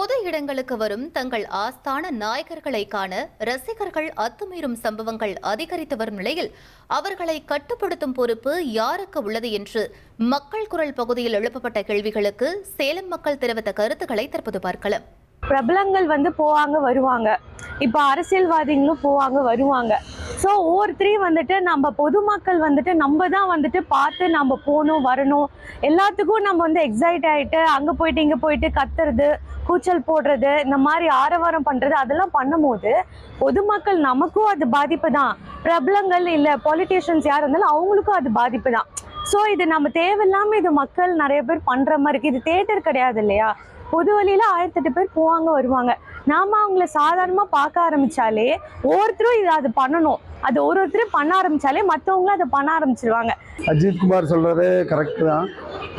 பொது இடங்களுக்கு வரும் தங்கள் ஆஸ்தான நாயகர்களை காண ரசிகர்கள் அத்துமீறும் சம்பவங்கள் அதிகரித்து வரும் நிலையில் அவர்களை கட்டுப்படுத்தும் பொறுப்பு யாருக்கு உள்ளது என்று மக்கள் குரல் பகுதியில் எழுப்பப்பட்ட கேள்விகளுக்கு சேலம் மக்கள் தெரிவித்த கருத்துக்களை தற்போது பார்க்கலாம். பிரபலங்கள் போவாங்க வருவாங்க, இப்போ அரசியல்வாதிகளும் போவாங்க வருவாங்க. ஸோ ஒவ்வொருத்தரையும் நம்ம பொதுமக்கள் நம்ம தான் பார்த்து நம்ம போகணும் வரணும். எல்லாத்துக்கும் நம்ம எக்ஸைட் ஆகிட்டு அங்கே போயிட்டு இங்கே போயிட்டு கத்துறது, கூச்சல் போடுறது, இந்த மாதிரி ஆரவாரம் பண்ணுறது, அதெல்லாம் பண்ணும்போது பொதுமக்கள் நமக்கும் அது பாதிப்பு தான். பிரபலங்கள் இல்லை பொலிட்டீஷியன்ஸ் யார் இருந்தாலும் அவங்களுக்கும் அது பாதிப்பு தான். ஸோ இது நம்ம தேவையில்லாமல் இது மக்கள் நிறைய பேர் பண்ணுற மாதிரி இருக்குது. இது தேட்டர் கிடையாது இல்லையா? பொது வழியில் 1008 பேர் போவாங்க வருவாங்க. நாம் அவங்கள சாதாரணமாக பார்க்க ஆரம்பித்தாலே ஒவ்வொருத்தரும் அது பண்ணணும். அது ஒருத்தரும் பண்ண ஆரம்பித்தாலே மற்றவங்களும் அதை பண்ண ஆரம்பிச்சிருவாங்க. அஜித் குமார் சொல்கிறது கரெக்டு தான்.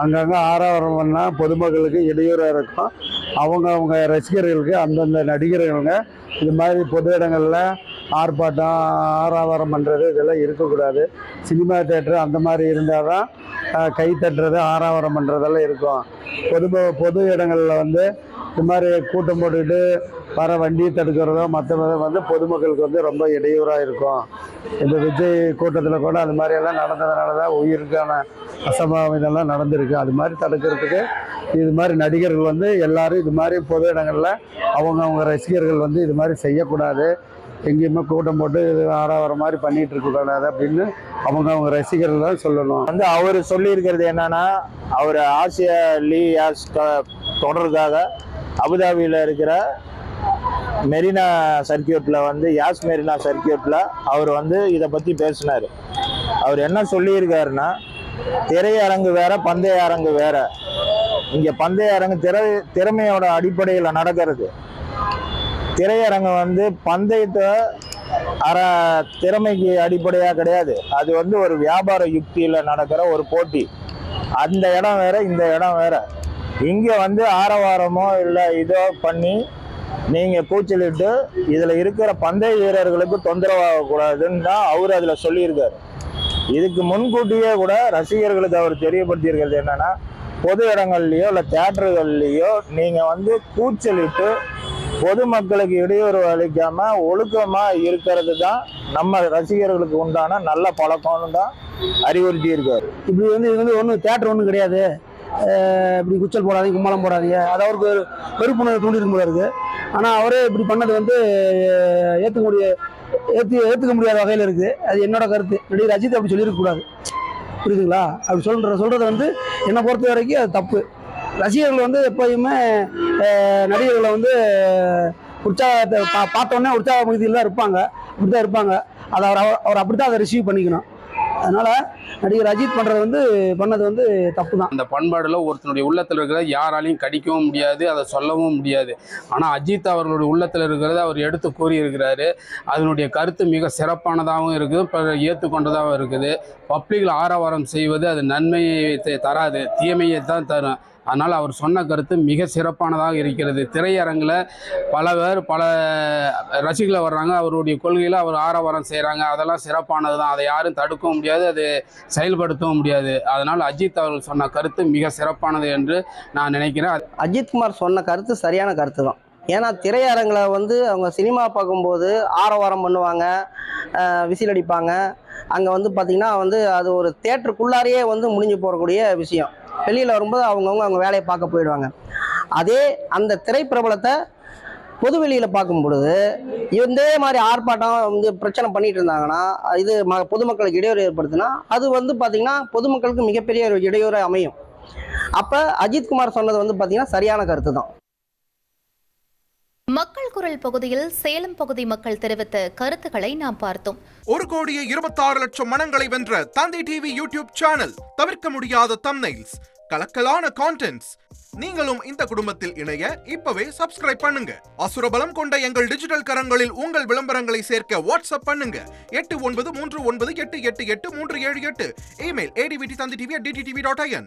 அங்கங்கே ஆரவாரம் பண்ணால் பொதுமக்களுக்கு இடையூறாக இருக்கும். அவங்க ரசிகர்களுக்கு அந்தந்த நடிகர்களுங்க இது மாதிரி பொது இடங்களில் ஆர்ப்பாட்டம் ஆரவாரம் பண்ணுறது இதெல்லாம் இருக்கக்கூடாது. சினிமா தேட்டரு அந்த மாதிரி இருந்தால் தான் கை தட்டுறது ஆரவாரம் பண்ணுறதெல்லாம் இருக்கும். பொது இடங்களில் இது மாதிரி கூட்டம் போட்டுக்கிட்டு வர வண்டியை தடுக்கிறதோ மற்ற பொதுமக்களுக்கு ரொம்ப இடையூறாக இருக்கும். இந்த விஜய் கூட்டத்தில் கூட அது மாதிரியெல்லாம் நடந்ததுனால தான் உயிருக்கான அசம்பாவிதம் இதெல்லாம் நடந்திருக்கு. அது மாதிரி தடுக்கிறதுக்கு இது மாதிரி நடிகர்கள் எல்லாரும் இது மாதிரி பொது இடங்களில் அவங்க ரசிகர்கள் இது மாதிரி செய்யக்கூடாது. எங்கேயுமே கூட்டம் போட்டு ஆரவாரம் மாதிரி பண்ணிகிட்டு இருக்கக்கூடாது அப்படின்னு அவங்க ரசிகர்கள் தான் சொல்லணும். அவர் சொல்லியிருக்கிறது என்னன்னா, அவர் ஆசிய லீக் தொடருக்காக அபுதாபியில் இருக்கிற மெரினா சர்க்கியூட்டில் யாஸ் மெரினா சர்க்கியூட்டில் அவர் இதை பற்றி பேசினார். அவர் என்ன சொல்லியிருக்காருன்னா, திரையரங்கு வேற பந்தய அரங்கு வேற. இங்கே பந்தய அரங்கு திறமையோட அடிப்படையில் நடக்கிறது. திரையரங்கு பந்தயத்தை திறமைக்கு அடிப்படையாக கிடையாது. அது ஒரு வியாபார யுக்தியில் நடக்கிற ஒரு போட்டி. அந்த இடம் வேற இந்த இடம் வேற. இங்கே ஆரவாரமோ இல்லை இதோ பண்ணி நீங்கள் கூச்சலிட்டு இதில் இருக்கிற பந்தய வீரர்களுக்கு தொந்தரவாகக்கூடாதுன்னு தான் அவர் அதில் சொல்லியிருக்காரு. இதுக்கு முன்கூட்டியே கூட ரசிகர்களுக்கு அவர் தெரியப்படுத்தியிருக்கிறது என்னன்னா, பொது இடங்கள்லையோ இல்லை தியேட்டர்கள்லையோ நீங்கள் கூச்சலிட்டு பொதுமக்களுக்கு இடையூறு அளிக்காம ஒழுக்கமா இருக்கிறது தான் நம்ம ரசிகர்களுக்கு உண்டான நல்ல பழக்கம்னு தான் அறிவுறுத்தி இருக்காரு. இப்படி இது ஒன்றும் தேட்டர் ஒன்றும் கிடையாது. இப்படி குச்சல் போடாதீங்க, கும்பலம் போடாதீங்க, அது அவருக்கு வெறுப்புணர்வு தூண்டிருக்கும் போல இருக்கு. ஆனால் அவரே இப்படி பண்ணது ஏற்றுக்க முடியாத வகையில் இருக்குது. அது என்னோட கருத்து. நடிகர் அஜித் அப்படி சொல்லியிருக்கக்கூடாது. புரியுதுங்களா? அப்படி சொல்கிறது என்னை பொறுத்த வரைக்கும் அது தப்பு. ரசிகர்கள் எப்போயுமே நடிகர்களை உற்சாகத்தை பார்த்தோன்னே உற்சாக பகுதியில் தான் இருப்பாங்க. அப்படி தான் இருப்பாங்க. அதை அவர் அப்படி தான் அதை ரிசீவ் பண்ணிக்கணும். அதனால் நடிகர் அஜித் பண்ணது தப்பு தான். அந்த பண்பாடில் ஒருத்தனுடைய உள்ளத்தில் இருக்கிறத யாராலையும் கடிக்கவும் முடியாது, அதை சொல்லவும் முடியாது. ஆனால் அஜித் அவர்களுடைய உள்ளத்தில் இருக்கிறத அவர் எடுத்து கூறியிருக்கிறாரு. அதனுடைய கருத்து மிக சிறப்பானதாகவும் இருக்குது, ஏற்றுக்கொண்டதாகவும் இருக்குது. பப்ளிக்கில் ஆரவாரம் செய்வது அது நன்மையை தராது, தீமையை தான் தரும். அதனால் அவர் சொன்ன கருத்து மிக சிறப்பானதாக இருக்கிறது. திரையரங்கில் பல ரசிகர்கள் வர்றாங்க, அவருடைய கொள்கையில் அவர் ஆரவாரம் செய்கிறாங்க, அதெல்லாம் சிறப்பானது தான். அதை யாரும் தடுக்கவும் முடியாது, அது செயல்படுத்தவும் முடியாது. அதனால் அஜித் அவர்கள் சொன்ன கருத்து மிக சிறப்பானது என்று நான் நினைக்கிறேன். அஜித் குமார் சொன்ன கருத்து சரியான கருத்து தான். ஏன்னா திரையரங்கில் அவங்க சினிமா பார்க்கும்போது ஆரவாரம் பண்ணுவாங்க, விசில் அடிப்பாங்க. அங்கே பார்த்திங்கன்னா அது ஒரு தேட்டருக்குள்ளாரையே முடிஞ்சு போகக்கூடிய விஷயம். வெளியில் வரும்போது அவங்க வேலையை பார்க்க போயிடுவாங்க. அதே அந்த திரைப்பிரபலத்தை பொதுவெளியில் பார்க்கும் பொழுது இதே மாதிரி ஆர்ப்பாட்டம் பிரச்சனை பண்ணிட்டு இருந்தாங்கன்னா, இது பொதுமக்களுக்கு இடையூறு ஏற்படுத்தினா அது பார்த்திங்கன்னா பொதுமக்களுக்கு மிகப்பெரிய ஒரு இடையூறு அமையும். அப்போ அஜித் குமார் சொன்னது பார்த்திங்கன்னா சரியான கருத்து தான். மக்கள் குரல் பகுதியில் சேலம் பகுதி மக்கள் தெரிவித்த கருத்துக்களை நாம் பார்த்தோம். 1,26,00,000 மனங்களை வென்ற தந்தை டிவி யூடியூப் சேனல். தவிர்க்க முடியாத தம்ப்நெயில்ஸ், கலக்கலான கான்டென்ட்ஸ். நீங்களும் இந்த குடும்பத்தில் இணைய இப்பவே சப்ஸ்கிரைப் பண்ணுங்க. அசுரபலம் கொண்ட எங்கள் டிஜிட்டல் கரங்களில் உங்கள் விளம்பரங்களை சேர்க்க வாட்ஸ்அப் பண்ணுங்க. 8939888838. Email advtv@dttv.in.